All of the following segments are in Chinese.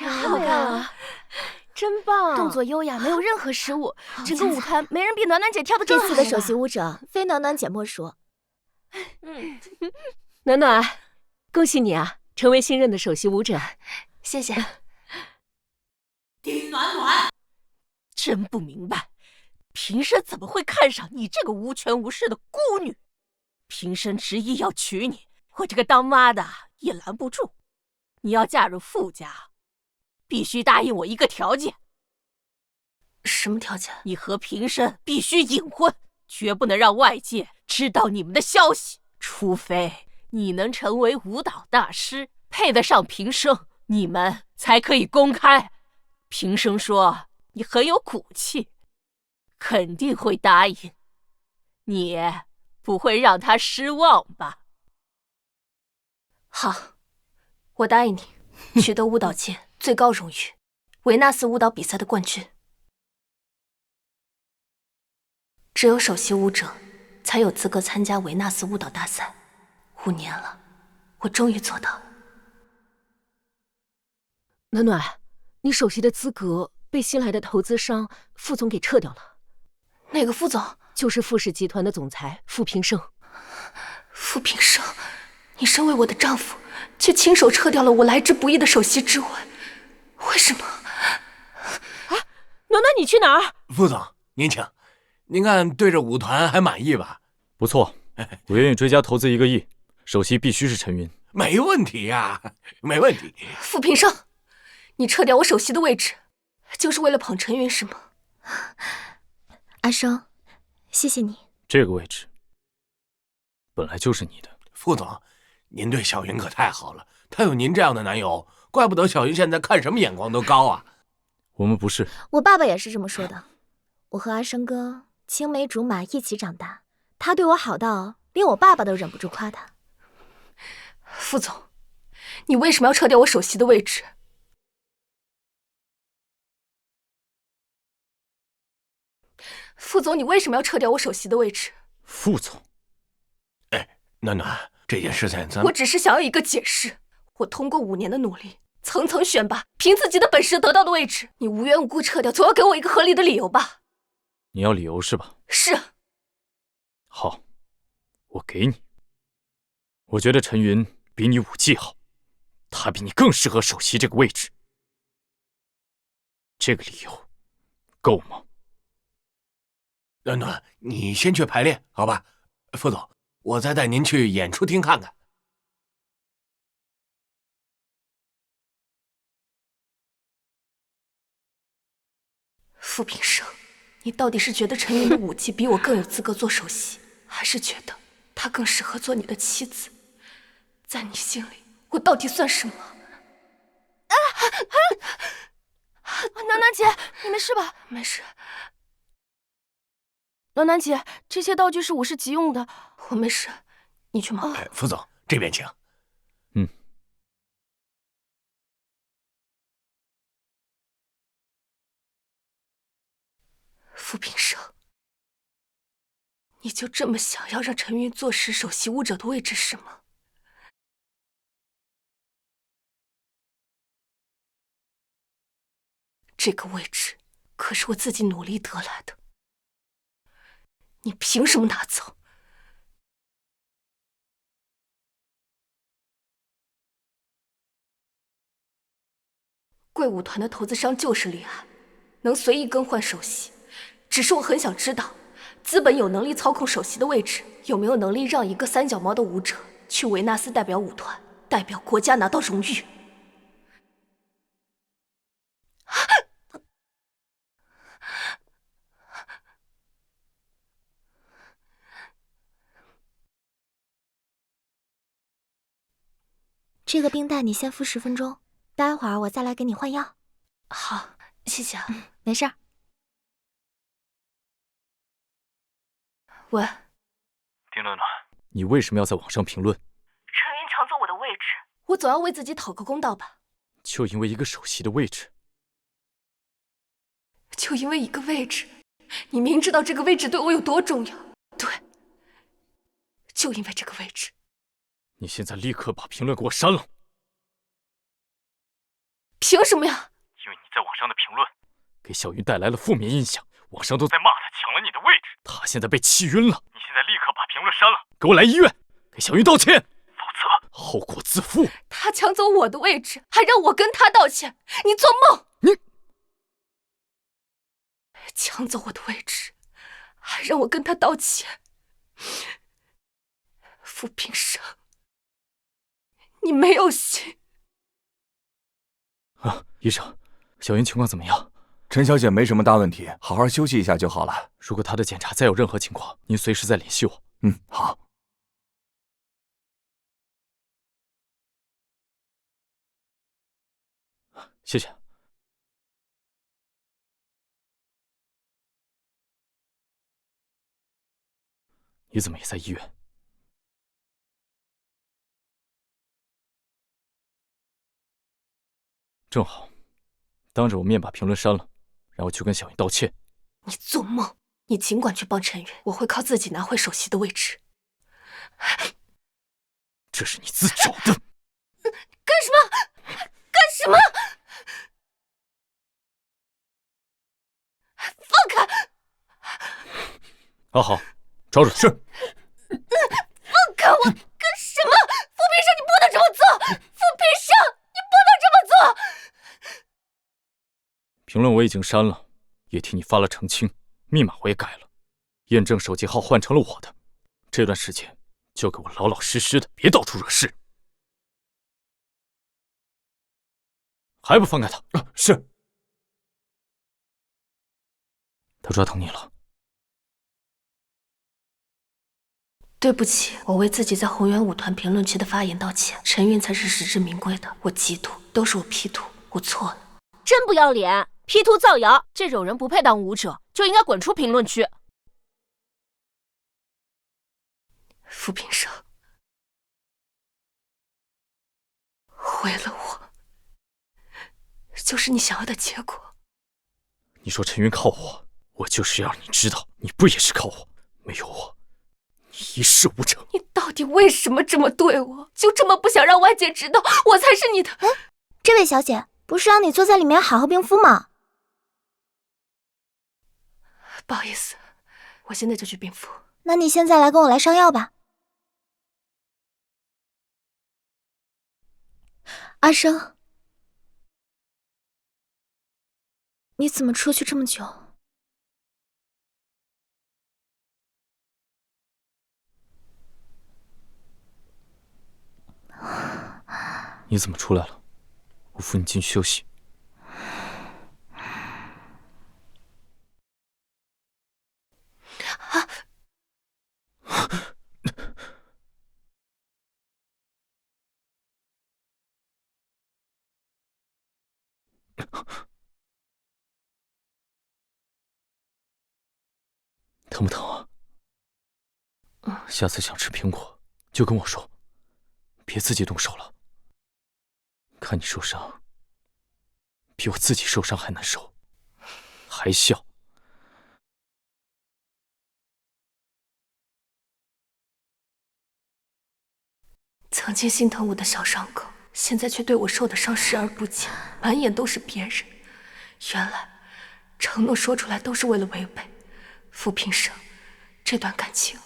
真好看啊！真棒，动作优雅，没有任何失误，整个舞团没人比暖暖姐跳得更好。这次的首席舞者非暖暖姐莫属。暖暖，恭喜你啊，成为新任的首席舞者。谢谢。丁暖暖，真不明白，平生怎么会看上你这个无权无势的孤女？平生执意要娶你，我这个当妈的也拦不住。你要嫁入傅家，必须答应我一个条件。什么条件？你和平生必须隐婚，绝不能让外界知道你们的消息。除非你能成为舞蹈大师，配得上平生，你们才可以公开。平生说你很有骨气，肯定会答应。你不会让他失望吧？好，我答应你，取得舞蹈界最高荣誉——维纳斯舞蹈比赛的冠军。只有首席舞者才有资格参加维纳斯舞蹈大赛。5年了，我终于做到了。暖暖，你首席的资格被新来的投资商傅总给撤掉了。哪个傅总？就是傅氏集团的总裁傅平生。傅平生，你身为我的丈夫，却亲手撤掉了我来之不易的首席之位，为什么？啊，暖暖，你去哪儿？傅总，您请。您看对这舞团还满意吧？不错，我愿意追加投资1个亿，首席必须是陈云。没问题呀，没问题。傅平生，你撤掉我首席的位置，就是为了捧陈云是吗？阿生，谢谢你。这个位置本来就是你的。傅总，您对小云可太好了，她有您这样的男友，怪不得小云现在看什么眼光都高啊。我们不是。我爸爸也是这么说的。我和阿生哥青梅竹马一起长大，他对我好到连我爸爸都忍不住夸他。傅总，你为什么要撤掉我首席的位置？傅总，你为什么要撤掉我首席的位置？傅总，哎，暖暖，这件事情咱……我只是想要一个解释。我通过5年的努力，层层选拔，凭自己的本事得到的位置，你无缘无故撤掉，总要给我一个合理的理由吧？你要理由是吧？是。好，我给你。我觉得陈云比你武技好，他比你更适合首席这个位置。这个理由够吗？暖暖，你先去排练，好吧？傅总，我再带您去演出厅看看。傅平生，你到底是觉得陈云的武技比我更有资格做首席，还是觉得他更适合做你的妻子？在你心里，我到底算什么？暖暖姐，你没事吧？没事。暖暖姐，这些道具是武士急用的，我没事，你去忙。傅总，这边请。傅平生，你就这么想要让陈云坐实首席舞者的位置是吗？这个位置可是我自己努力得来的，你凭什么拿走？贵舞团的投资商就是厉害，能随意更换首席。只是我很想知道，资本有能力操控首席的位置，有没有能力让一个三脚猫的舞者去维纳斯代表舞团，代表国家拿到荣誉？这个冰袋你先敷10分钟，待会儿我再来给你换药。好，谢谢啊。没事儿。喂，丁暖暖，你为什么要在网上评论？陈云抢走我的位置，我总要为自己讨个公道吧。就因为一个首席的位置？就因为一个位置，你明知道这个位置对我有多重要。对，就因为这个位置。你现在立刻把评论给我删了。凭什么呀？因为你在网上的评论给小云带来了负面印象，网上都在骂他抢了你的位置，他现在被气晕了。你现在立刻把评论删了，给我来医院，给小云道歉，否则后果自负。他抢走我的位置，还让我跟他道歉，你做梦！你抢走我的位置，还让我跟他道歉，傅平生，你没有心。医生，小云情况怎么样？陈小姐没什么大问题，好好休息一下就好了。如果她的检查再有任何情况，您随时再联系我。好。谢谢。你怎么也在医院？正好，当着我面把评论删了，然后去跟小云道歉。你做梦！你尽管去帮陈云，我会靠自己拿回首席的位置。这是你自找的。干什么？干什么？放开！好，找准。是。放开我！干什么？傅平生，你不能这么做！傅平生，你不能这么做！评论我已经删了，也替你发了澄清，密码我也改了，验证手机号换成了我的。这段时间就给我老老实实的，别到处惹事。还不放开他？是。他抓疼你了？对不起，我为自己在宏源舞团评论区的发言道歉。陈云才是实至名归的，我嫉妒，都是我 P 图，我错了。真不要脸！P 图造谣，这种人不配当舞者，就应该滚出评论区。傅平生，毁了我，就是你想要的结果。你说陈云靠我，我就是要让你知道，你不也是靠我？没有我，你一事无成。你到底为什么这么对我？就这么不想让外界知道我才是你的？这位小姐，不是让你坐在里面好好冰敷吗？不好意思，我现在就去冰敷。那你现在来跟我来上药吧。阿生，你怎么出去这么久？你怎么出来了？我扶你进去休息。疼不疼啊？下次想吃苹果就跟我说，别自己动手了。看你受伤，比我自己受伤还难受，还笑。曾经心疼我的小伤口，现在却对我受的伤视而不见，满眼都是别人。原来承诺说出来都是为了违背。傅平生，这段感情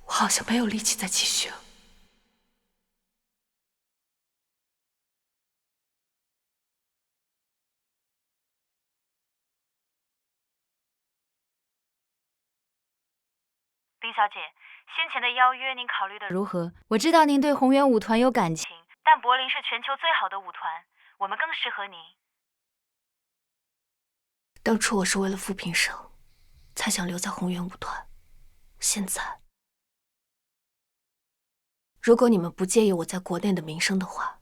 我好像没有力气再继续了。林小姐，先前的邀约您考虑的如何？我知道您对宏源舞团有感情，但柏林是全球最好的舞团，我们更适合您。当初我是为了傅平生，才想留在宏源舞团。现在，如果你们不介意我在国内的名声的话，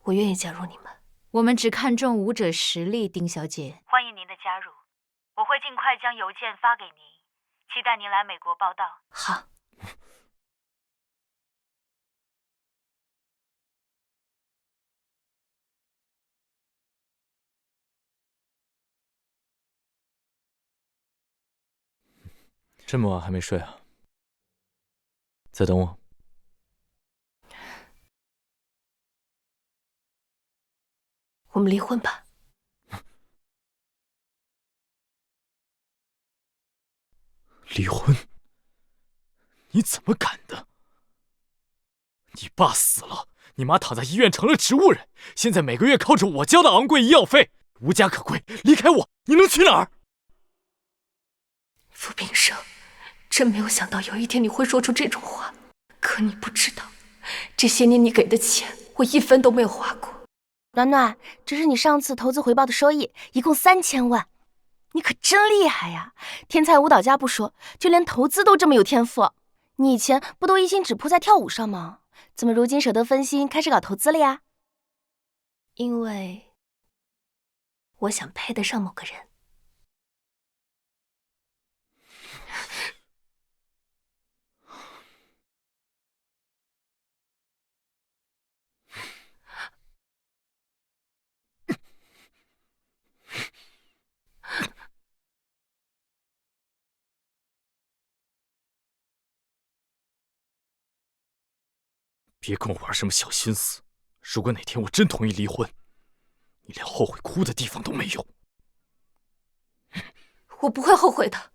我愿意加入你们。我们只看重舞者实力，丁小姐。欢迎您的加入，我会尽快将邮件发给您，期待您来美国报道。好。这么晚还没睡啊？在等我？我们离婚吧。离婚？你怎么敢的？你爸死了，你妈躺在医院成了植物人，现在每个月靠着我交的昂贵医药费，无家可归，离开我，你能去哪儿？傅平生，真没有想到有一天你会说出这种话。可你不知道，这些年你给的钱，我一分都没有花过。暖暖，这是你上次投资回报的收益，一共3000万。你可真厉害呀！天才舞蹈家不说，就连投资都这么有天赋。你以前不都一心只扑在跳舞上吗？怎么如今舍得分心，开始搞投资了呀？因为我想配得上某个人。别跟我玩什么小心思，如果哪天我真同意离婚，你连后悔哭的地方都没有。我不会后悔的。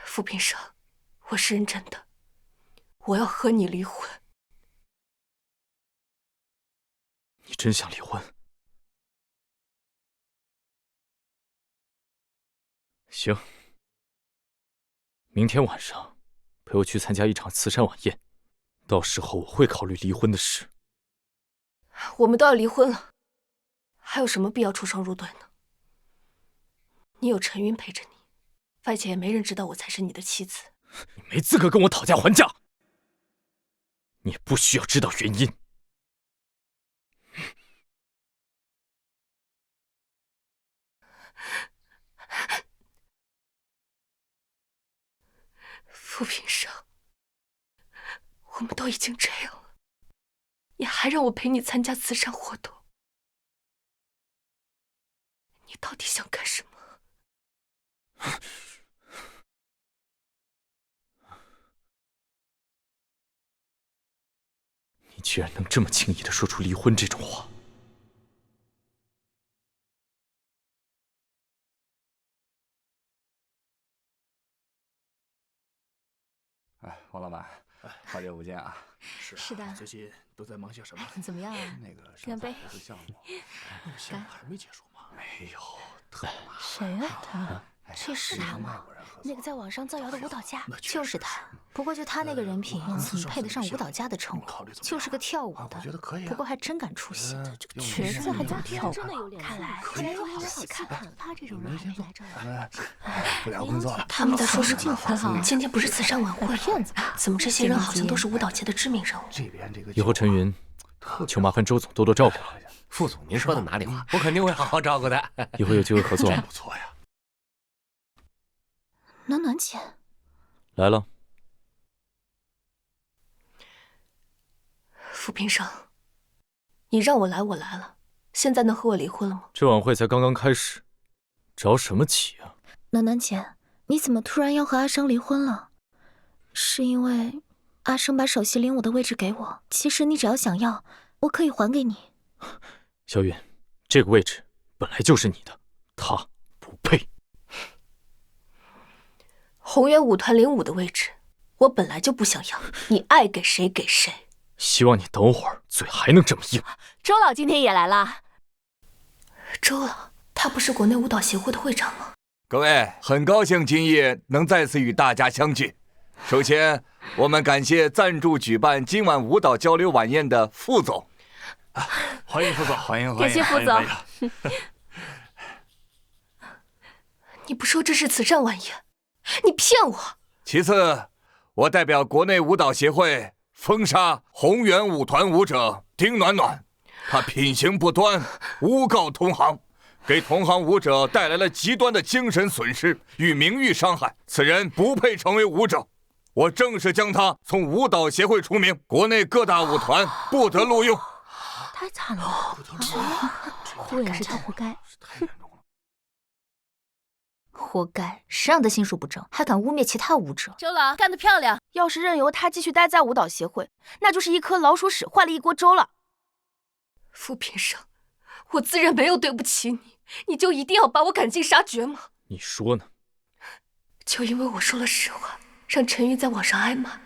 傅平生，我是认真的，我要和你离婚。你真想离婚？行，明天晚上陪我去参加一场慈善晚宴，到时候我会考虑离婚的事。我们都要离婚了，还有什么必要出双入对呢？你有陈云陪着你，外界也没人知道我才是你的妻子。你没资格跟我讨价还价，你也不需要知道原因。傅平生，我们都已经这样了，你还让我陪你参加慈善活动，你到底想干什么？你居然能这么轻易地说出离婚这种话！哎，王老板，好久不见啊！是的，最近都在忙些什么？怎么样啊？那个干杯！项目，那个项目还没结束吗？没有，特麻烦。谁呀？他？这是他吗？那个在网上造谣的舞蹈家，就是他。不过就他那个人品，怎么配得上舞蹈家的称呼？就是个跳舞的，我觉得可以。不过还真敢出戏，这个瘸子还敢跳舞，真的有脸。看来有好戏看。他这种人还没来这儿。不聊工作了。他们在说什么？很好。今天不是慈善晚会骗子吧？怎么这些人好像都是舞蹈界的知名人物？这边这个以后陈云，求麻烦周总多多照顾了。副总，您说的哪里话？我肯定会好好照顾的。以后有机会合作。真不错呀。暖暖姐来了。傅平生，你让我来，我来了。现在能和我离婚了吗？这晚会才刚刚开始，着什么急啊？暖暖姐，你怎么突然要和阿生离婚了？是因为阿生把首席领舞的位置给我？其实你只要想要，我可以还给你。小允，这个位置本来就是你的，他不配。宏源舞团领舞的位置，我本来就不想要，你爱给谁给谁。希望你等会儿嘴还能这么硬。周老今天也来了。周老，他不是国内舞蹈协会的会长吗？各位，很高兴今夜能再次与大家相聚。首先，我们感谢赞助举办今晚舞蹈交流晚宴的副总。欢迎副总，欢迎感谢副总。你不说这是慈善晚宴，你骗我。其次，我代表国内舞蹈协会封杀宏源舞团舞者丁暖暖，她品行不端，诬告同行，给同行舞者带来了极端的精神损失与名誉伤害，此人不配成为舞者。我正式将他从舞蹈协会除名，国内各大舞团不得录用。太惨了，果然是他活该。活该，谁让他心术不正，还敢污蔑其他舞者？周老干得漂亮！要是任由他继续待在舞蹈协会，那就是一颗老鼠屎坏了一锅粥了。傅平生，我自认没有对不起你，你就一定要把我赶尽杀绝吗？你说呢？就因为我说了实话，让陈云在网上挨骂，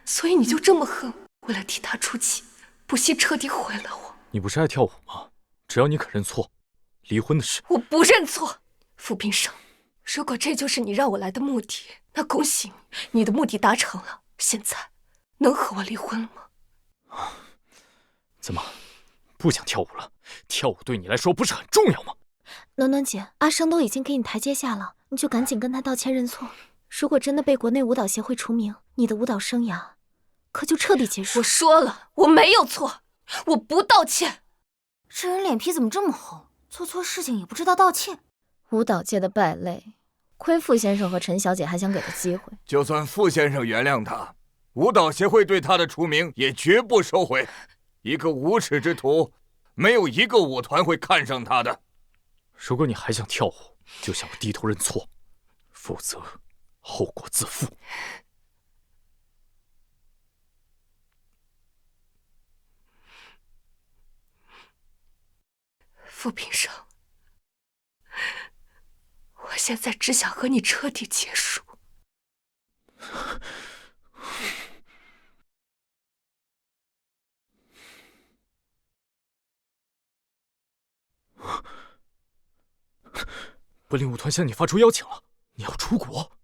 所以你就这么恨我？为了替他出气，不惜彻底毁了我。你不是爱跳舞吗？只要你肯认错，离婚的事……我不认错。傅平生，如果这就是你让我来的目的，那恭喜你，你的目的达成了。现在能和我离婚了吗？怎么，不想跳舞了？跳舞对你来说不是很重要吗？暖暖姐，阿生都已经给你台阶下了，你就赶紧跟他道歉认错。如果真的被国内舞蹈协会除名，你的舞蹈生涯可就彻底结束。我说了，我没有错，我不道歉。这人脸皮怎么这么厚？做错事情也不知道道歉。舞蹈界的败类，亏傅先生和陈小姐还想给他机会。就算傅先生原谅他，舞蹈协会对他的除名也绝不收回。一个无耻之徒，没有一个舞团会看上他的。如果你还想跳舞，就向我低头认错，否则后果自负。傅平生，我现在只想和你彻底结束。柏林舞团向你发出邀请了，你要出国。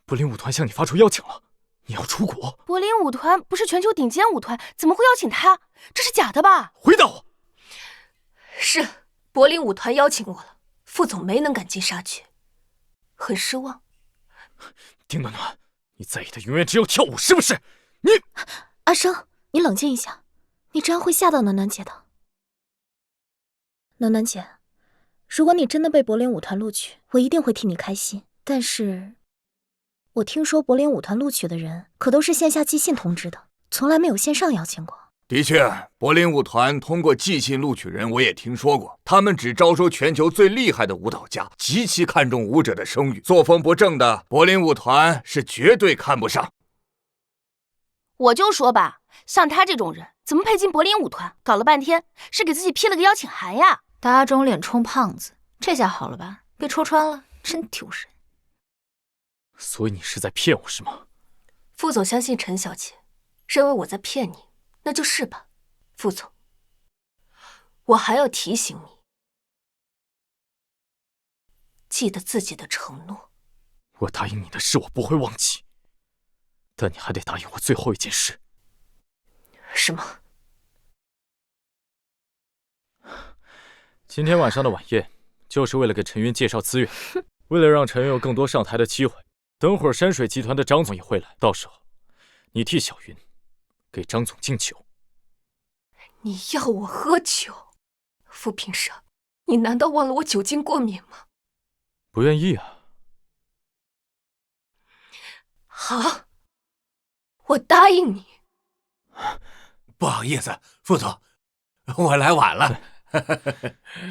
柏林舞团向你发出邀请了，你要出国。柏林舞团不是全球顶尖舞团，怎么会邀请他？这是假的吧？回答我。是柏林舞团邀请我了，傅总没能赶尽杀绝，很失望。丁暖暖，你在意的永远只有跳舞，是不是？你阿生，你冷静一下，你这样会吓到暖暖姐的。暖暖姐，如果你真的被柏林舞团录取，我一定会替你开心。但是，我听说柏林舞团录取的人可都是线下寄信通知的，从来没有线上邀请过。的确，柏林舞团通过寄信录取人，我也听说过。他们只招收全球最厉害的舞蹈家，极其看重舞者的声誉。作风不正的柏林舞团是绝对看不上。我就说吧，像他这种人，怎么配进柏林舞团？搞了半天是给自己批了个邀请函呀！打肿脸充胖子，这下好了吧？被戳穿了，真丢人。所以你是在骗我是吗？傅总相信陈小姐，认为我在骗你，那就是吧。傅总，我还要提醒你，记得自己的承诺。我答应你的事我不会忘记，但你还得答应我最后一件事。什么？今天晚上的晚宴，就是为了给陈云介绍资源，为了让陈云有更多上台的机会。等会儿山水集团的张总也会来，到时候你替小云给张总敬酒。你要我喝酒？傅平生，你难道忘了我酒精过敏吗？不愿意啊。好，我答应你。不好意思，傅总，我来晚了。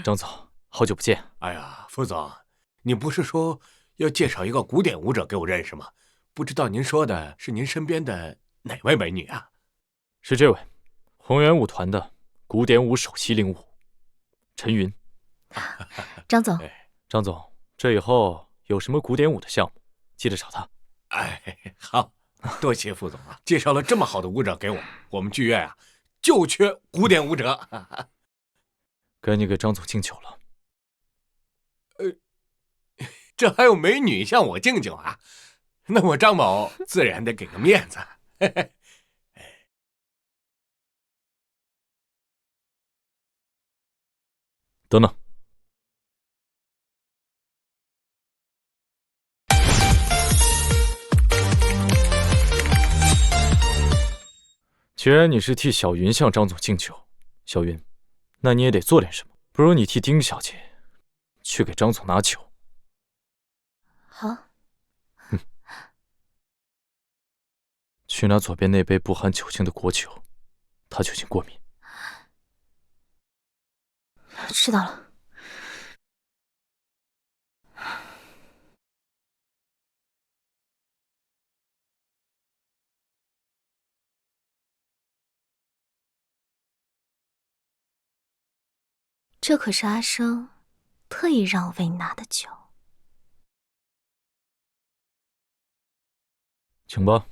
张总，好久不见。哎呀，傅总，你不是说要介绍一个古典舞者给我认识吗？不知道您说的是您身边的哪位美女啊？是这位，宏源舞团的古典舞首席领舞陈云。张总，张总，这以后有什么古典舞的项目，记得找他。哎，好，多谢傅总啊！介绍了这么好的舞者给我们剧院啊，就缺古典舞者。该你给张总敬酒了。这还有美女向我敬酒啊？那我张某自然得给个面子。等等。既然你是替小云向张总敬酒，小云，那你也得做点什么。不如你替丁小姐去给张总拿酒。好。去拿左边那杯不含酒精的果酒，他酒精过敏。知道了。这可是阿生特意让我为你拿的酒。请吧。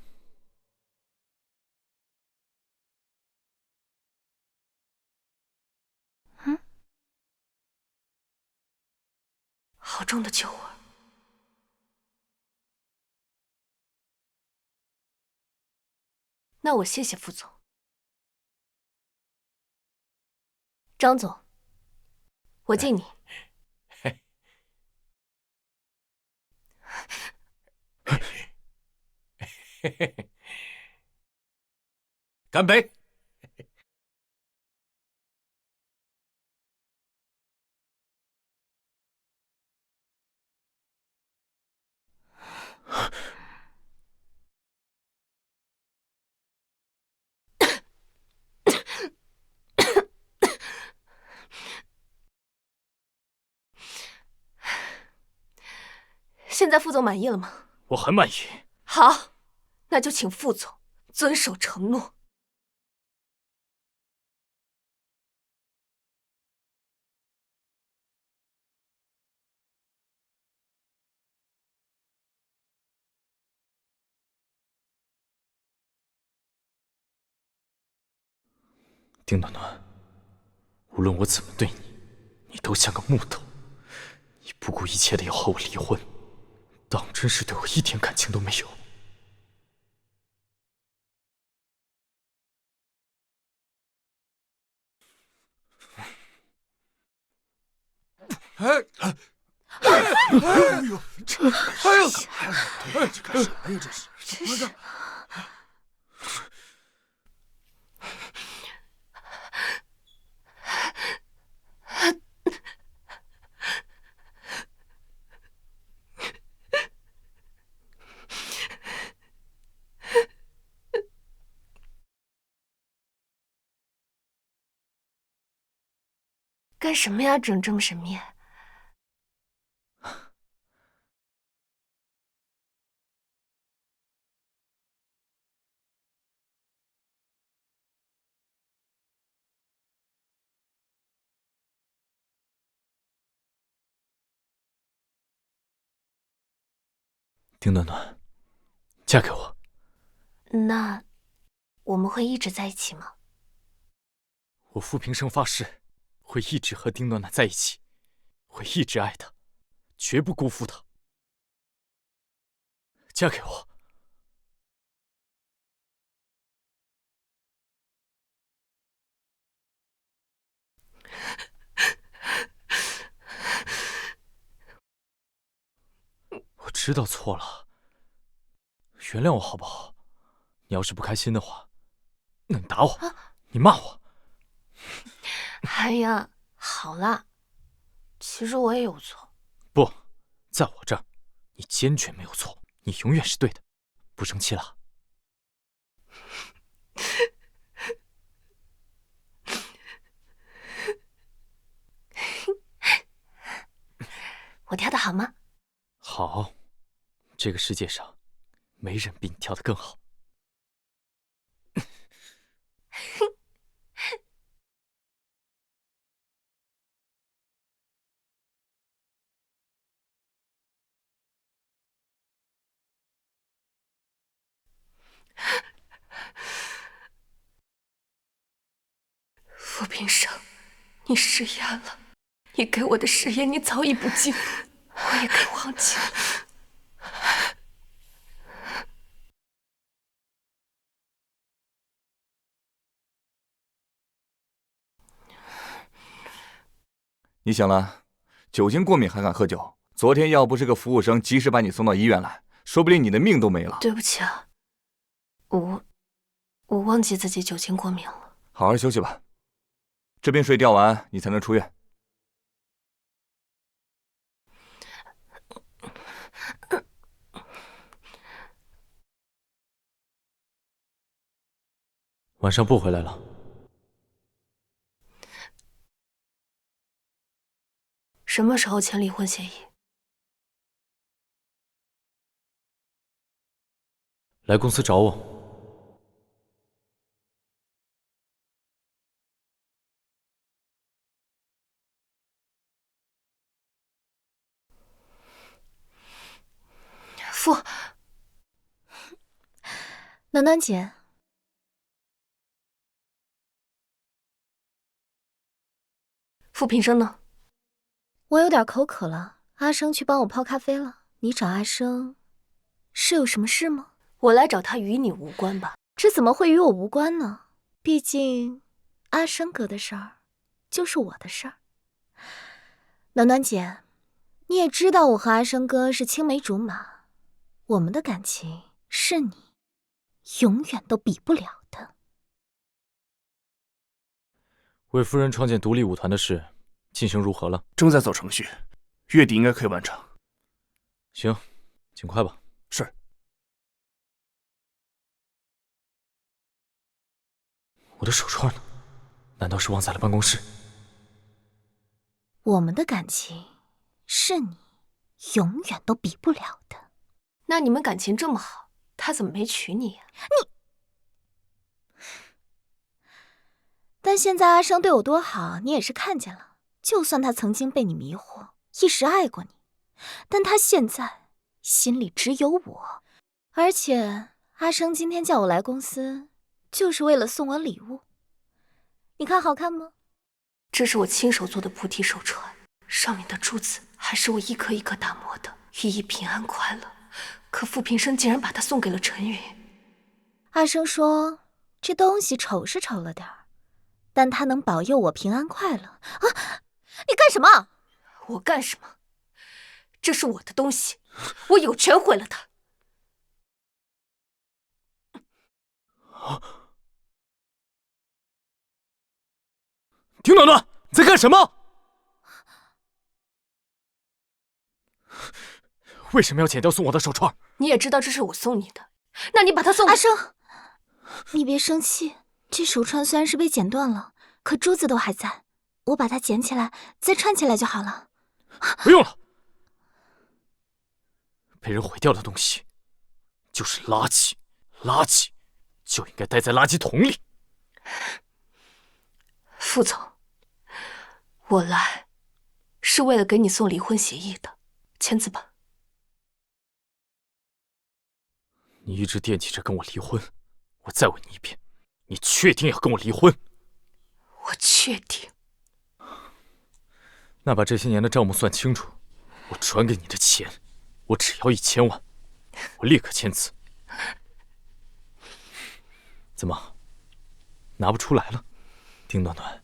好重的酒味。那我谢谢副总。张总，我敬你。干杯！现在副总满意了吗？我很满意。好，那就请副总遵守承诺。丁暖暖，无论我怎么对你，你都像个木头。你不顾一切的要和我离婚，当真是对我一点感情都没有。哎呦！哎呦！这干什么呀？这是怎么着？干什么呀？整这么神秘。丁暖暖，嫁给我。那我们会一直在一起吗？我傅平生发誓，会一直和丁暖暖在一起，会一直爱她，绝不辜负她。嫁给我。我知道错了，原谅我好不好？你要是不开心的话，那你打我，你骂我。哎呀，好啦，其实我也有错。不，在我这儿，你坚决没有错，你永远是对的。不生气了？我跳的好吗？好，这个世界上没人比你跳得更好。傅平生，你食言了，你给我的誓言你早已不记了，我也该忘记了。你醒了，酒精过敏还敢喝酒？昨天要不是个服务生及时把你送到医院来，说不定你的命都没了。对不起啊，我忘记自己酒精过敏了。好好休息吧，这瓶水吊完你才能出院。晚上不回来了？什么时候签离婚协议？来公司找我。暖暖姐，傅平生呢？我有点口渴了，阿生去帮我泡咖啡了。你找阿生是有什么事吗？我来找他与你无关吧？这怎么会与我无关呢？毕竟阿生哥的事儿就是我的事儿。暖暖姐，你也知道我和阿生哥是青梅竹马，我们的感情是你永远都比不了的。为夫人创建独立舞团的事进行如何了？正在走程序，月底应该可以完成。行，尽快吧。是。我的手串呢？难道是忘在了办公室？我们的感情是你永远都比不了的。那你们感情这么好，他怎么没娶你呀？但现在阿生对我多好，你也是看见了。就算他曾经被你迷惑，一时爱过你，但他现在心里只有我。而且阿生今天叫我来公司，就是为了送我礼物。你看好看吗？这是我亲手做的菩提手串，上面的珠子还是我一颗一颗打磨的，寓意平安快乐。可傅平生竟然把它送给了陈云。阿生说这东西丑是丑了点儿，但它能保佑我平安快乐啊！你干什么？我干什么？这是我的东西，我有权毁了它。丁暖暖，在干什么？为什么要剪掉送我的手串？你也知道这是我送你的，那你把它送给阿生，你别生气。这手串虽然是被剪断了，可珠子都还在，我把它捡起来再串起来就好了。不用了，被人毁掉的东西就是垃圾，垃圾就应该待在垃圾桶里。傅总，我来是为了给你送离婚协议的，签字吧。你一直惦记着跟我离婚，我再问你一遍，你确定要跟我离婚？我确定。那把这些年的账目算清楚，我转给你的钱，我只要1000万，我立刻签字。怎么，拿不出来了？丁暖暖，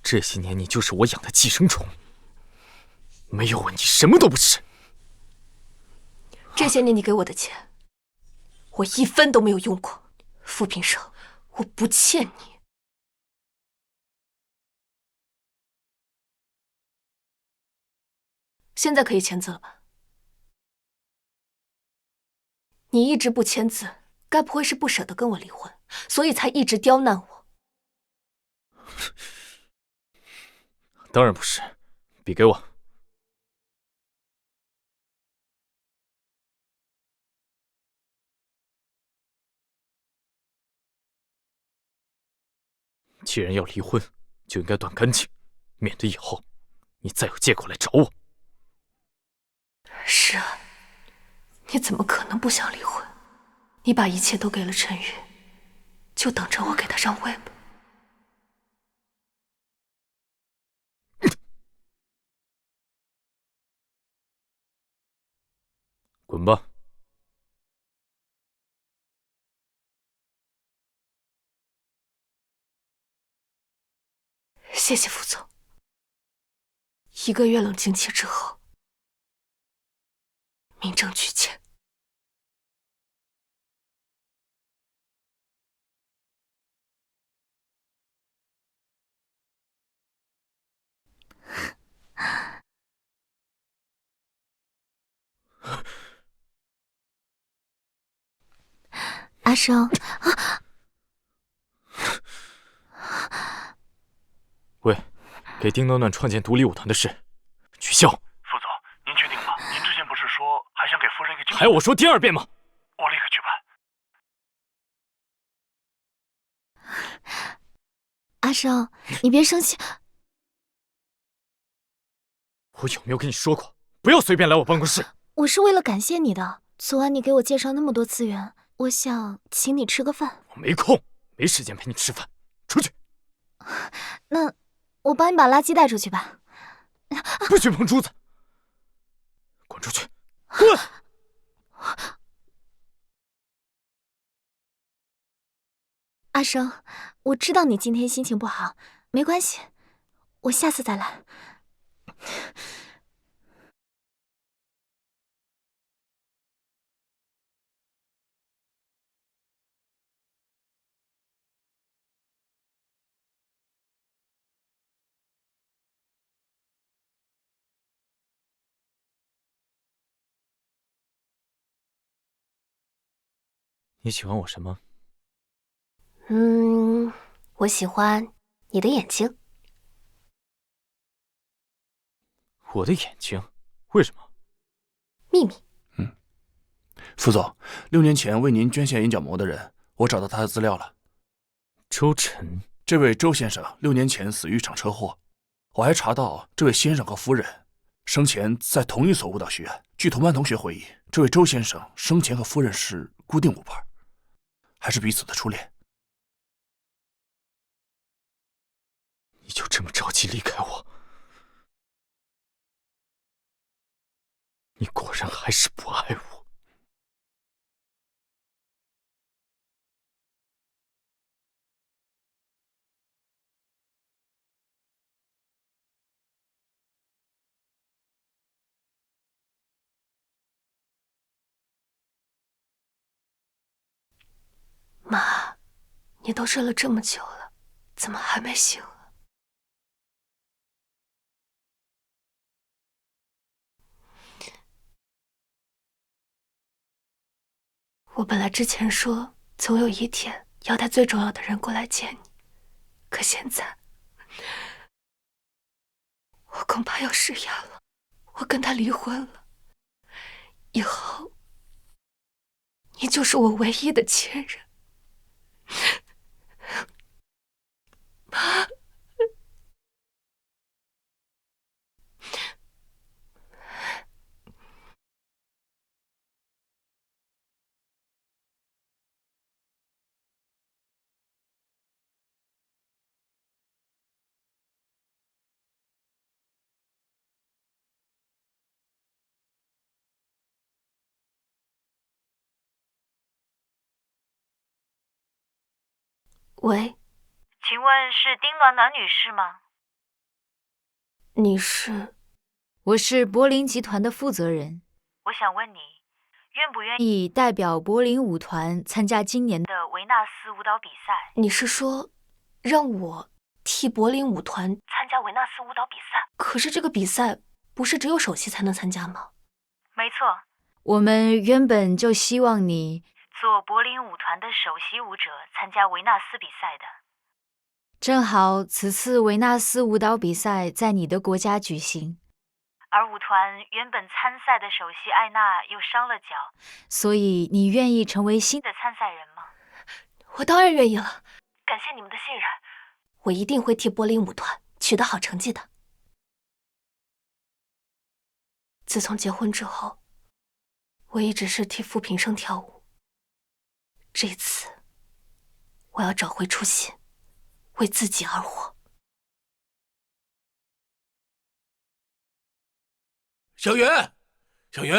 这些年你就是我养的寄生虫，没有我你什么都不是。这些年你给我的钱，我一分都没有用过。傅平生，我不欠你。现在可以签字了吧？你一直不签字，该不会是不舍得跟我离婚，所以才一直刁难我？当然不是，笔给我。既然要离婚，就应该断干净，免得以后你再有借口来找我。是啊，你怎么可能不想离婚？你把一切都给了陈宇，就等着我给他让位吧。滚吧！谢谢傅总。1个月冷静期之后，民政局见。阿生，喂，给丁暖暖创建独立舞团的事取消。副总，您确定吗？您之前不是说还想给夫人一个惊喜？还要我说第2遍吗？我立刻去办。阿生，你别生气。我有没有跟你说过，不要随便来我办公室？我是为了感谢你的，昨晚你给我介绍那么多资源，我想请你吃个饭。我没空，没时间陪你吃饭，出去。那我帮你把垃圾带出去吧。不许碰珠子，滚出去，滚！阿生，我知道你今天心情不好，没关系，我下次再来。你喜欢我什么？我喜欢你的眼睛。我的眼睛？为什么？秘密。副总，6年前为您捐献眼角膜的人，我找到他的资料了。周晨，这位周先生6年前死于一场车祸。我还查到这位先生和夫人生前在同一所舞蹈学院。据同班同学回忆，这位周先生生前和夫人是固定舞伴，还是彼此的初恋。你就这么着急离开我？你果然还是不爱我。妈，你都睡了这么久了，怎么还没醒啊？我本来之前说总有一天要带最重要的人过来见你，可现在我恐怕要食言了。我跟他离婚了，以后你就是我唯一的亲人。妈，喂，请问是丁暖暖女士吗？你是？我是柏林集团的负责人。我想问你，愿不愿意代表柏林舞团参加今年的维纳斯舞蹈比赛？你是说让我替柏林舞团参加维纳斯舞蹈比赛？可是这个比赛不是只有首席才能参加吗？没错，我们原本就希望你做柏林舞团的首席舞者参加维纳斯比赛的。正好此次维纳斯舞蹈比赛在你的国家举行，而舞团原本参赛的首席艾娜又伤了脚，所以你愿意成为新的参赛人吗？我当然愿意了，感谢你们的信任，我一定会替柏林舞团取得好成绩的。自从结婚之后，我一直是替傅平生跳舞，这次我要找回初心，为自己而活。小云，小云，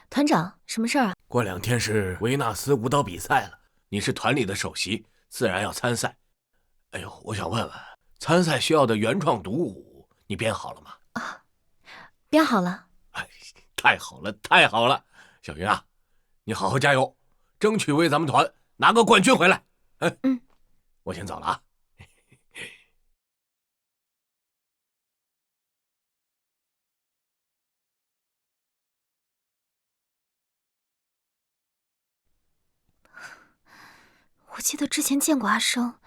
团长，什么事儿啊？过2天是维纳斯舞蹈比赛了，你是团里的首席，自然要参赛。哎呦，我想问问，参赛需要的原创独舞你编好了吗？啊，编好了。哎，太好了，太好了！小云啊，你好好加油，争取为咱们团拿个冠军回来。我先走了啊。我记得之前见过阿生，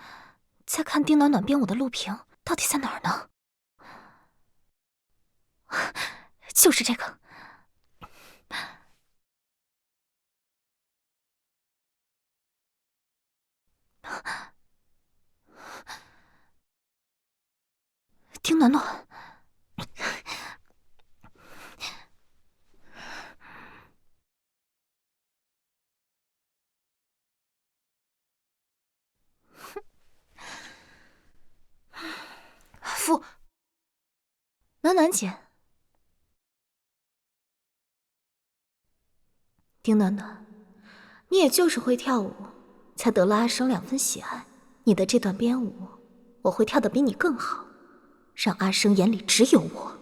在看丁暖暖编舞的录屏，到底在哪儿呢？就是这个。丁暖暖，暖暖姐，丁暖暖，你也就是会跳舞，才得了阿生2分喜爱。你的这段编舞，我会跳得比你更好，让阿生眼里只有我。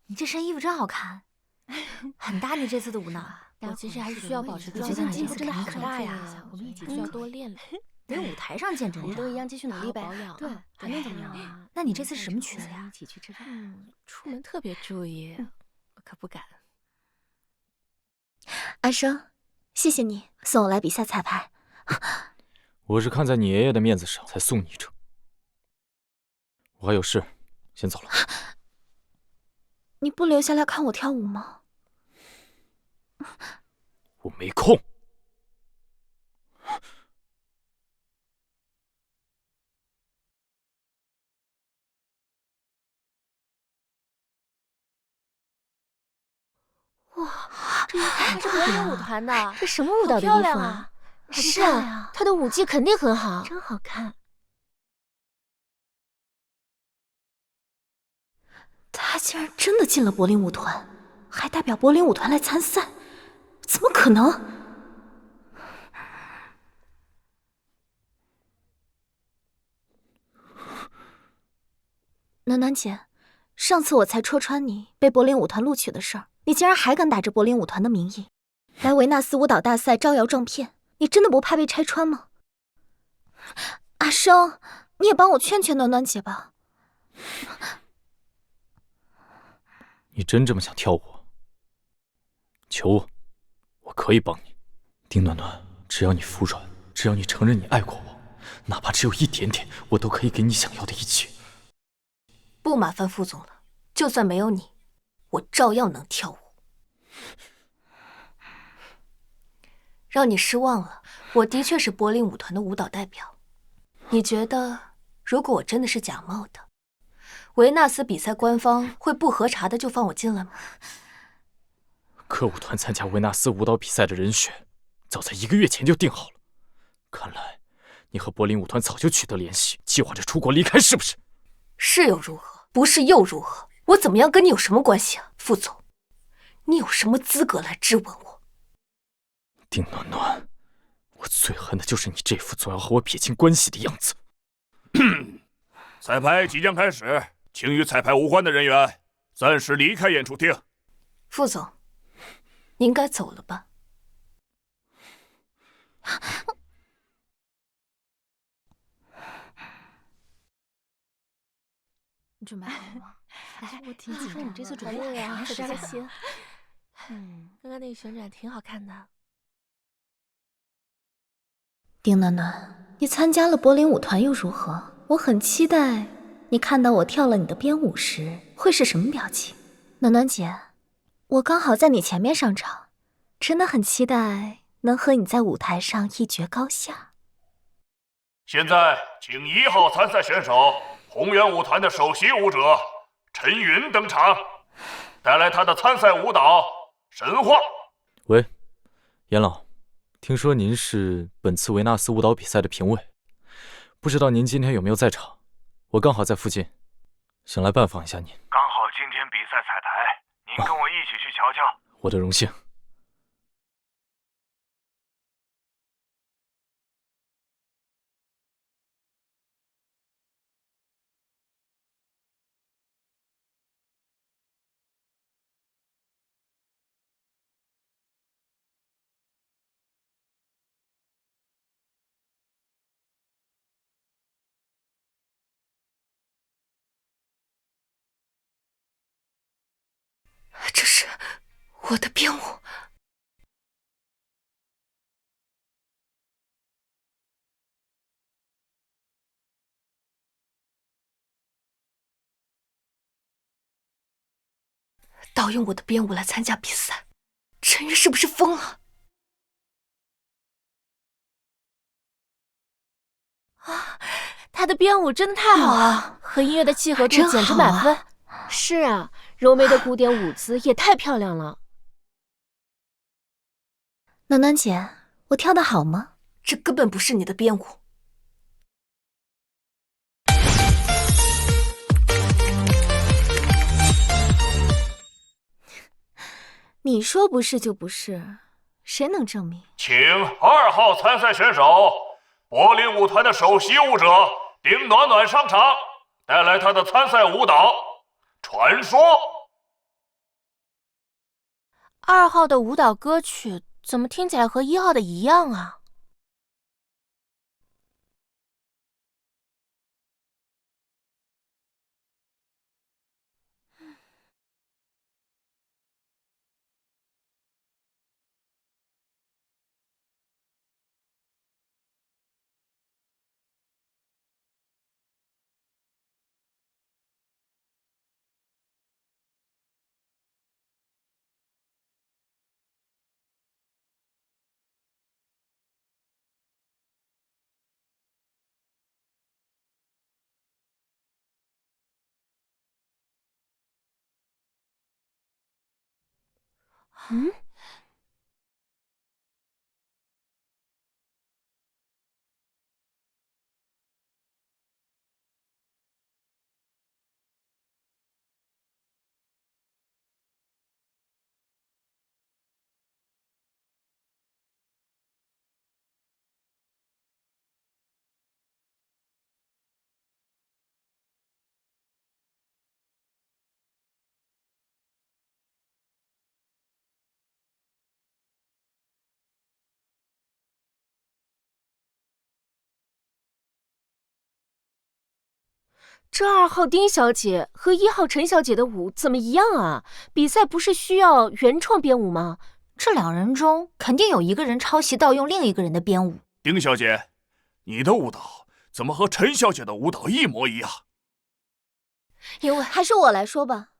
你这身衣服真好看，很搭你这次的舞蹈。我其实还是需要保持自我觉得你己这次真的很大呀，我们一起需要多练练。得舞台上见真章。我们都一样继续努力呗。对，还能怎么样啊？那你这次是什么曲子呀？一起去吃饭。出门特别注意，我可不敢。阿生，谢谢你送我来比赛彩排。我是看在你爷爷的面子上才送你一程。我还有事，先走了。你不留下来看我跳舞吗？我没空。哇，这还是国乐舞团的，这什么舞蹈的衣服啊？是啊，她的舞技肯定很好，真好看。他竟然真的进了柏林舞团，还代表柏林舞团来参赛，怎么可能？暖暖姐，上次我才戳穿你被柏林舞团录取的事儿，你竟然还敢打着柏林舞团的名义来维纳斯舞蹈大赛招摇撞骗，你真的不怕被拆穿吗？阿生，你也帮我劝劝暖暖姐吧。你真这么想跳舞？求我，我可以帮你。丁暖暖，只要你服软，只要你承认你爱过我，哪怕只有一点点，我都可以给你想要的一切。不麻烦副总了，就算没有你，我照样能跳舞。让你失望了，我的确是柏林舞团的舞蹈代表。你觉得，如果我真的是假冒的，维纳斯比赛官方会不核查的就放我进来吗？各舞团参加维纳斯舞蹈比赛的人选，早在1个月前就定好了。看来，你和柏林舞团早就取得联系，计划着出国离开，是不是？是又如何？不是又如何？我怎么样跟你有什么关系啊，副总？你有什么资格来质问我？丁暖暖，我最恨的就是你这副总要和我撇清关系的样子。彩排即将开始，请与彩排无关的人员暂时离开演出厅。副总，您该走了吧？你准备好了吗？我挺紧张的。你这次准备呀，可开心。刚刚那个旋转挺好看的。丁暖暖，你参加了柏林舞团又如何？我很期待你看到我跳了你的编舞时会是什么表情。暖暖姐，我刚好在你前面上场，真的很期待能和你在舞台上一决高下。现在，请1号参赛选手宏源舞团的首席舞者陈云登场，带来他的参赛舞蹈《神话》。喂，严老，听说您是本次维纳斯舞蹈比赛的评委，不知道您今天有没有在场？我刚好在附近，想来拜访一下您。刚好今天比赛彩排，您跟我一起去瞧瞧。我的荣幸。这是我的编舞。盗用我的编舞来参加比赛，陈玉是不是疯了？啊，他的编舞真的太好了，和音乐的契合度简直满分。是啊，柔美的古典舞姿也太漂亮了。暖暖姐，我跳得好吗？这根本不是你的编舞。你说不是就不是，谁能证明？请2号参赛选手柏林舞团的首席舞者丁暖暖上场，带来她的参赛舞蹈《传说》。2号的舞蹈歌曲怎么听起来和1号的一样啊？嗯？这2号丁小姐和1号陈小姐的舞怎么一样啊？比赛不是需要原创编舞吗？这2人中肯定有一个人抄袭盗用另一个人的编舞。丁小姐，你的舞蹈怎么和陈小姐的舞蹈一模一样？因为还是我来说吧。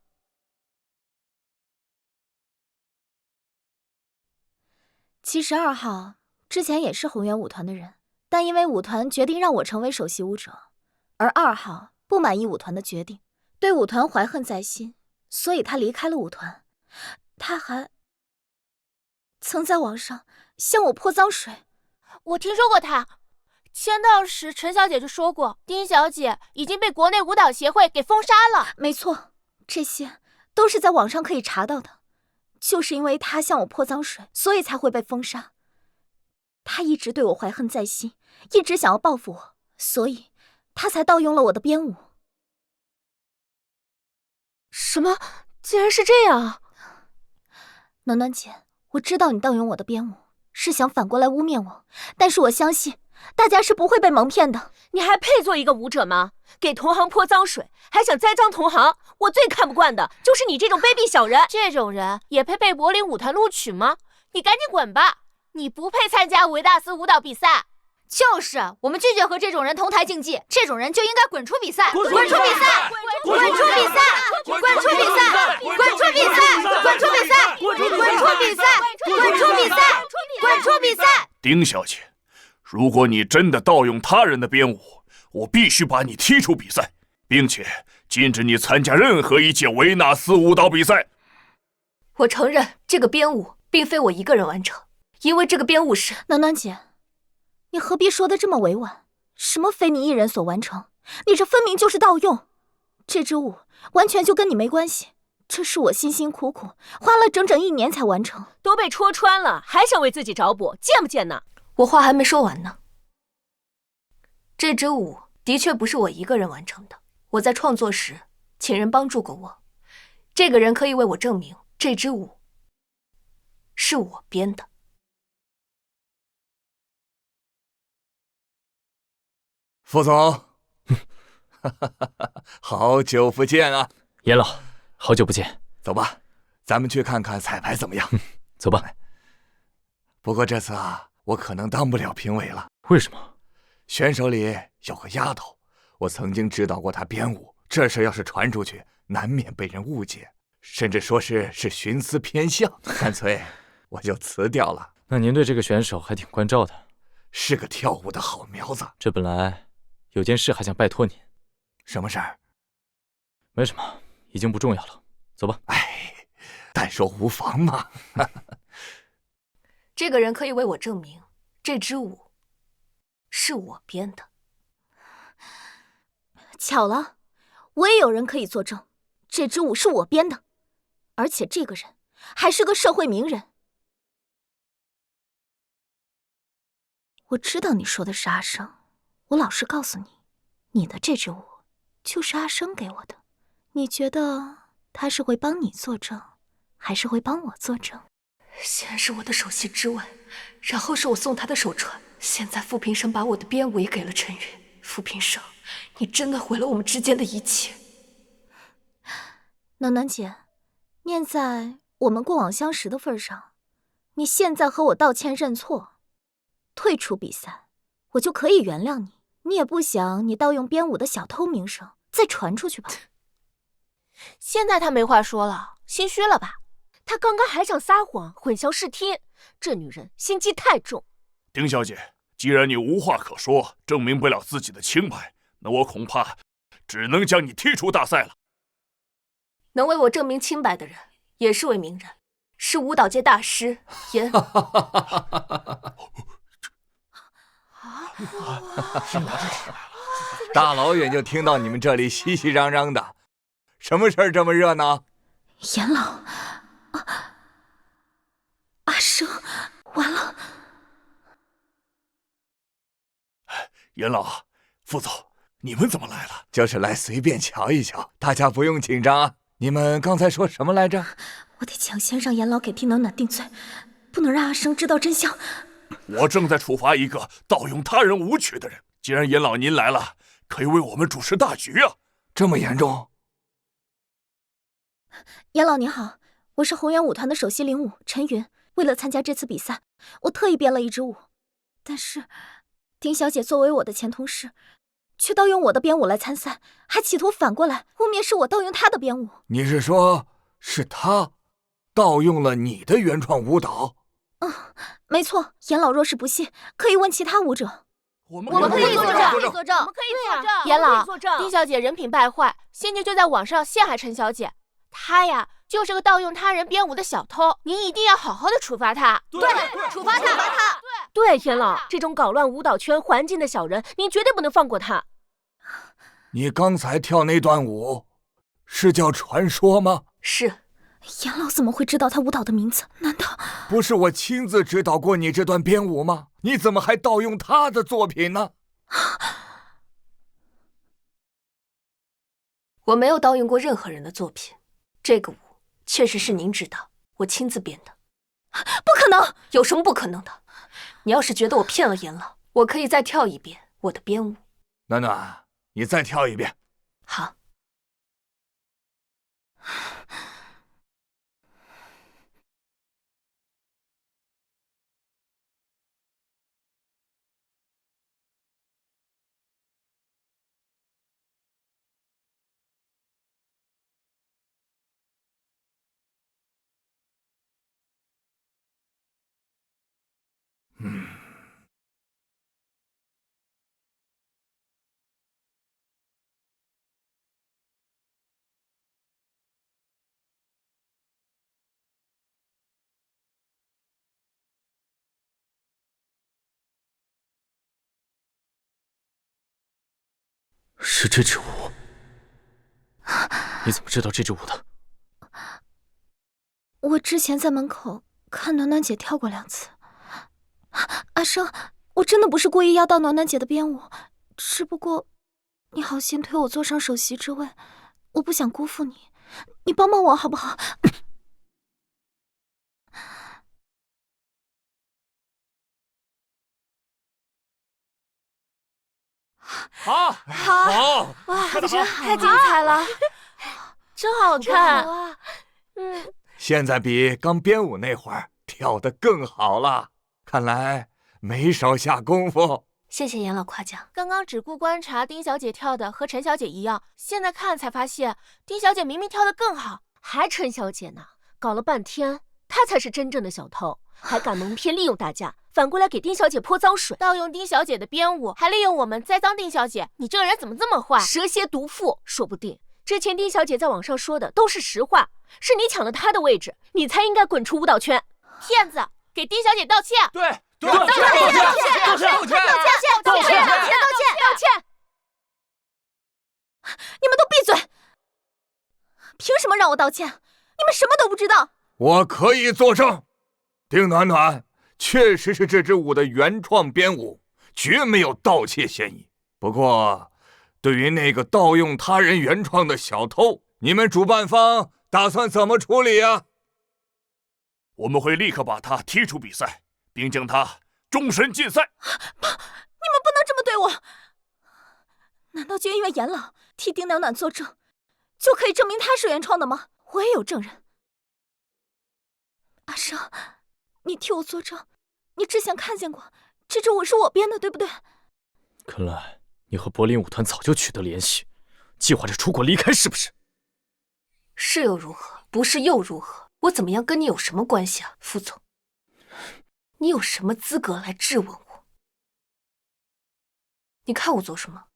其实2号之前也是宏源舞团的人，但因为舞团决定让我成为首席舞者，而2号不满意舞团的决定，对舞团怀恨在心，所以他离开了舞团。他还曾在网上向我泼脏水。我听说过他。签到时陈小姐就说过，丁小姐已经被国内舞蹈协会给封杀了。没错，这些都是在网上可以查到的。就是因为他向我泼脏水，所以才会被封杀。他一直对我怀恨在心，一直想要报复我，所以他才盗用了我的编舞。什么？竟然是这样！暖暖姐，我知道你盗用我的编舞，是想反过来污蔑我，但是我相信大家是不会被蒙骗的。你还配做一个舞者吗？给同行泼脏水，还想栽赃同行！我最看不惯的就是你这种卑鄙小人！这种人也配被柏林舞团录取吗？你赶紧滚吧！你不配参加维纳斯舞蹈比赛。就是，我们拒绝和这种人同台竞技，这种人就应该滚出比赛！滚出比赛！滚出比赛！滚出比赛！滚出比赛！滚出比赛！滚出比赛！滚出比赛！滚出比赛！丁小姐，如果你真的盗用他人的编舞，我必须把你踢出比赛，并且禁止你参加任何一届维纳斯舞蹈比赛。我承认这个编舞并非我一个人完成，因为这个编舞是……暖暖姐，你何必说的这么委婉？什么非你一人所完成？你这分明就是盗用！这支舞完全就跟你没关系，这是我辛辛苦苦花了整整1年才完成。都被戳穿了，还想为自己找补，贱不贱呢？我话还没说完呢。这支舞的确不是我一个人完成的，我在创作时请人帮助过我，这个人可以为我证明这支舞是我编的。副总，好久不见啊！严老，好久不见。走吧，咱们去看看彩排怎么样？走吧。不过这次啊，我可能当不了评委了。为什么？选手里有个丫头，我曾经指导过她编舞，这事要是传出去，难免被人误解，甚至说是徇私偏向，干脆我就辞掉了。那您对这个选手还挺关照的，是个跳舞的好苗子。这本来有件事还想拜托您。什么事儿？没什么，已经不重要了。走吧。哎，但说无妨嘛。这个人可以为我证明，这支舞是我编的。巧了，我也有人可以作证，这支舞是我编的，而且这个人还是个社会名人。我知道你说的是阿生，我老实告诉你，你的这支舞就是阿生给我的。你觉得他是会帮你作证，还是会帮我作证？先是我的首席质问，然后是我送他的手传，现在傅平生把我的编舞也给了陈云。傅平生，你真的毁了我们之间的一切。暖暖姐，念在我们过往相识的份上，你现在和我道歉认错，退出比赛，我就可以原谅你。你也不想你盗用编舞的小偷名声再传出去吧？现在他没话说了，心虚了吧？他刚刚还想撒谎，混淆视听，这女人心机太重。丁小姐，既然你无话可说，证明不了自己的清白，那我恐怕只能将你踢出大赛了。能为我证明清白的人，也是位名人，是舞蹈界大师严。大老远就听到你们这里熙熙攘攘的，什么事儿这么热闹？严老，阿生，完了！严老，副总，你们怎么来了？就是来随便瞧一瞧，大家不用紧张啊。你们刚才说什么来着？我得抢先让严老给丁暖暖定罪，不能让阿生知道真相。我正在处罚一个盗用他人舞曲的人。既然严老您来了，可以为我们主持大局啊！这么严重？严老您好，我是宏源舞团的首席领舞陈云。为了参加这次比赛，我特意编了一支舞，但是丁小姐作为我的前同事，却盗用我的编舞来参赛，还企图反过来污蔑是我盗用她的编舞。你是说，是她盗用了你的原创舞蹈？没错。严老若是不信，可以问其他舞者。我们可以作证，我们可以作证。严老，丁小姐人品败坏，先前就在网上陷害陈小姐，她呀就是个盗用他人编舞的小偷，您一定要好好的处罚她。对，处罚她。对，严老，这种搞乱舞蹈圈环境的小人，您绝对不能放过他。你刚才跳那段舞，是叫传说吗？是。严老怎么会知道他舞蹈的名字？难道不是我亲自指导过你这段编舞吗？你怎么还盗用他的作品呢？我没有盗用过任何人的作品，这个舞确实是您指导，我亲自编的。不可能！有什么不可能的？你要是觉得我骗了严老，我可以再跳一遍我的编舞。暖暖，你再跳一遍。好。是这支舞？你怎么知道这支舞的？我之前在门口看暖暖姐跳过2次。阿生，我真的不是故意要盗暖暖姐的编舞，只不过你好心推我坐上首席之位，我不想辜负你，你帮帮我好不好？好，哇，太精彩了，真好看。现在比刚编舞那会儿跳得更好了，看来没少下功夫。谢谢严老夸奖。刚刚只顾观察丁小姐跳的和陈小姐一样，现在看才发现丁小姐明明跳得更好，还陈小姐呢，搞了半天她才是真正的小偷，还敢蒙骗利用大家，反过来给丁小姐泼脏水，盗用丁小姐的编舞，还利用我们栽赃丁小姐。你这个人怎么这么坏，蛇蝎毒妇？说不定之前丁小姐在网上说的都是实话，是你抢了她的位置，你才应该滚出舞蹈圈。骗子，给丁小姐道歉！对，道歉！你们都闭嘴！凭什么让我道歉？你们什么都不知道。我可以作证，丁暖暖确实是这支舞的原创编舞，绝没有盗窃嫌疑。不过，对于那个盗用他人原创的小偷，你们主办方打算怎么处理啊？我们会立刻把他踢出比赛，并将他终身禁赛。你们不能这么对我！难道就因为严老替丁暖暖作证，就可以证明他是原创的吗？我也有证人。阿生，你替我作证，你之前看见过这支舞是我编的，对不对？看来你和柏林舞团早就取得联系，计划着出国离开，是不是？是又如何？不是又如何？我怎么样跟你有什么关系啊，副总？你有什么资格来质问我？你看我做什么？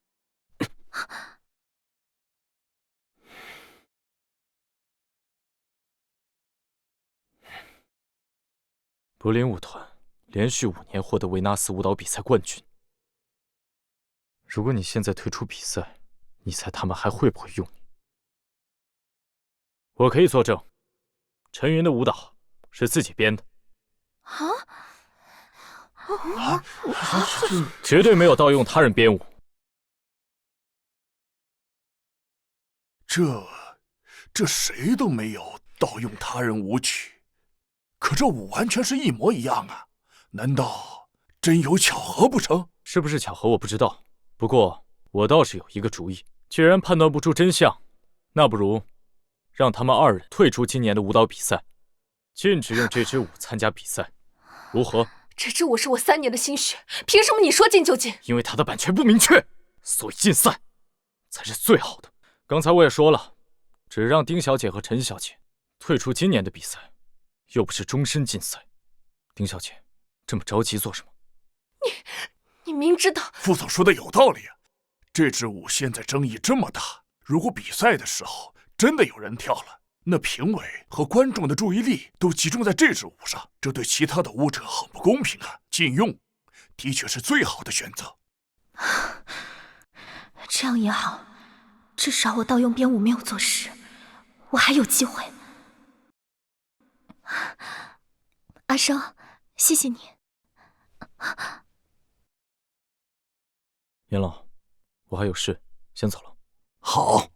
柏林舞团连续5年获得维纳斯舞蹈比赛冠军。如果你现在退出比赛，你猜他们还会不会用你？我可以作证，陈云的舞蹈是自己编的。绝对没有盗用他人编舞。这谁都没有盗用他人舞曲，可这舞完全是一模一样啊！难道真有巧合不成？是不是巧合我不知道，不过我倒是有一个主意。既然判断不出真相，那不如让他们2人退出今年的舞蹈比赛，禁止用这支舞参加比赛，如何？这支舞是我3年的心血，凭什么你说禁就禁？因为它的版权不明确，所以禁赛才是最好的。刚才我也说了，只让丁小姐和陈小姐退出今年的比赛，又不是终身禁赛。丁小姐，这么着急做什么？你明知道……副总说的有道理啊！这支舞现在争议这么大，如果比赛的时候真的有人跳了，那评委和观众的注意力都集中在这支舞上，这对其他的舞者很不公平啊！禁用的确是最好的选择。这样也好，至少我盗用编舞没有做实，我还有机会。阿生，谢谢你。严老，我还有事，先走了。好。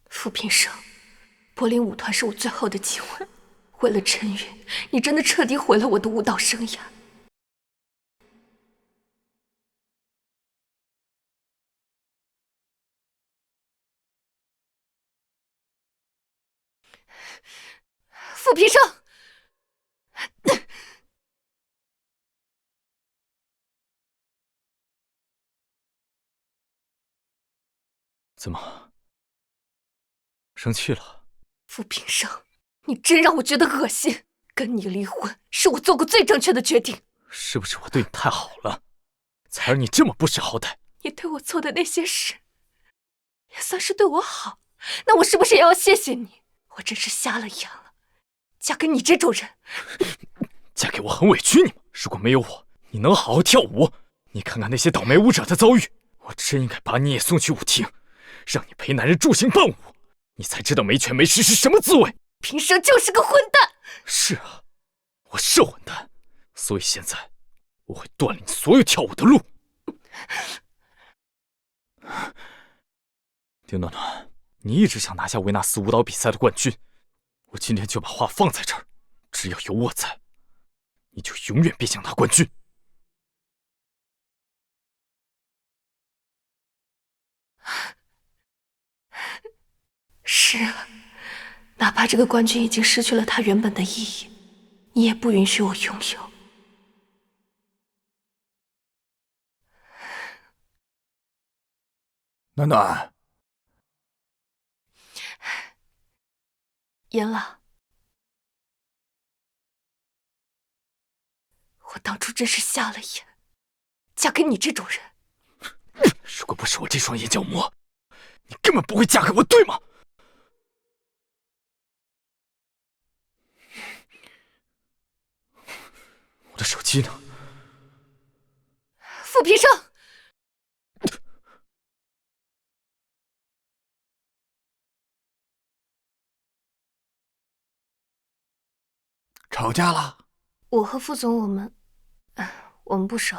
傅平生，柏林舞团是我最后的机会。为了陈云，你真的彻底毁了我的舞蹈生涯。傅平生，怎么生气了？傅平生，你真让我觉得恶心。跟你离婚是我做过最正确的决定。是不是我对你太好了，才让你这么不识好歹？你对我做的那些事，也算是对我好。那我是不是也要谢谢你？我真是瞎了眼了，嫁给你这种人。嫁给我很委屈你吗？如果没有我，你能好好跳舞？你看看那些倒霉舞者的遭遇，我真应该把你也送去舞厅，让你陪男人助兴伴舞，你才知道没权没势是什么滋味。平生就是个混蛋。是啊，我是混蛋，所以现在我会断了你所有跳舞的路。丁暖暖，你一直想拿下维纳斯舞蹈比赛的冠军，我今天就把话放在这儿，只要有我在，你就永远别想拿冠军。是啊，哪怕这个冠军已经失去了它原本的意义，你也不允许我拥有。暖暖，严老，我当初真是瞎了眼，嫁给你这种人。如果不是我这双眼角膜，你根本不会嫁给我，对吗？我的手机呢？傅平生。吵架了？我和副总，我们不熟。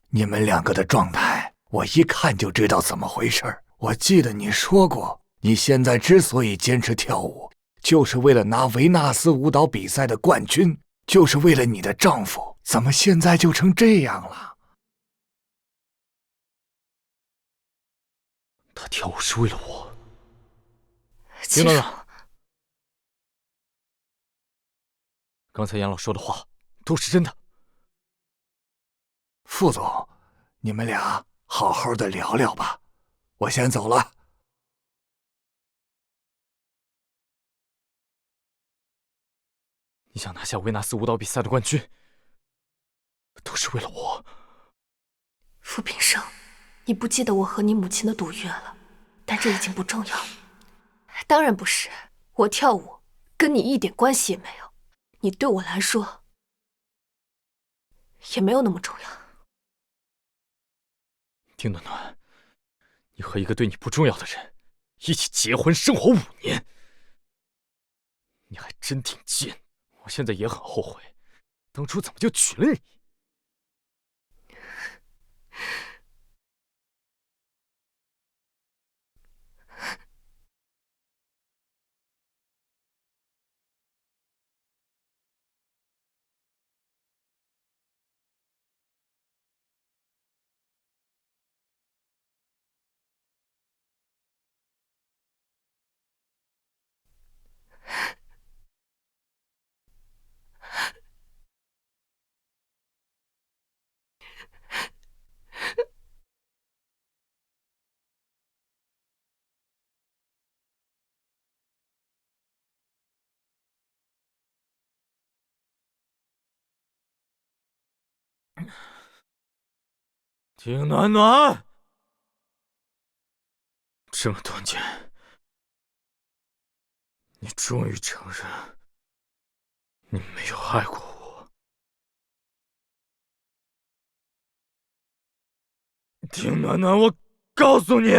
你们两个的状态，我一看就知道怎么回事。我记得你说过，你现在之所以坚持跳舞，就是为了拿维纳斯舞蹈比赛的冠军，就是为了你的丈夫。怎么现在就成这样了？他跳舞是为了我。其实刚才杨老说的话都是真的。副总，你们俩好好的聊聊吧，我先走了。你想拿下维纳斯舞蹈比赛的冠军，都是为了我。傅平生，你不记得我和你母亲的赌约了，但这已经不重要。当然不是，我跳舞跟你一点关系也没有，你对我来说也没有那么重要。丁暖暖，你和一个对你不重要的人一起结婚生活5年，你还真挺贱。我现在也很后悔，当初怎么就娶了你。丁暖暖，这么多年，你终于承认你没有爱过我。丁暖暖，我告诉你，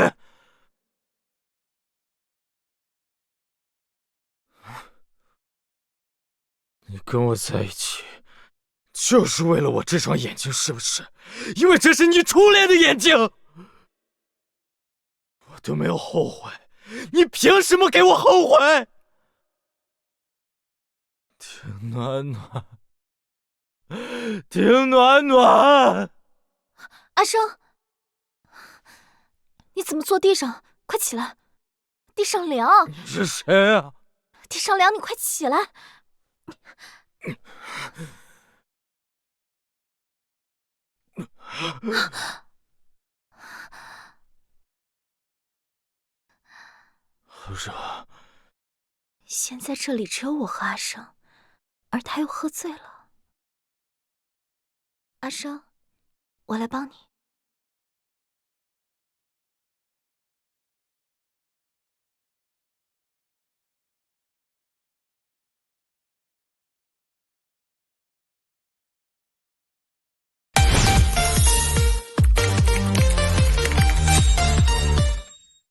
你跟我在一起就是为了我这双眼睛，是不是？因为这是你初恋的眼睛，我都没有后悔，你凭什么给我后悔？丁暖暖，丁暖暖，阿生，你怎么坐地上？快起来，地上凉。你是谁啊？地上凉，你快起来。好热。现在这里只有我和阿生，而他又喝醉了。阿生，我来帮你。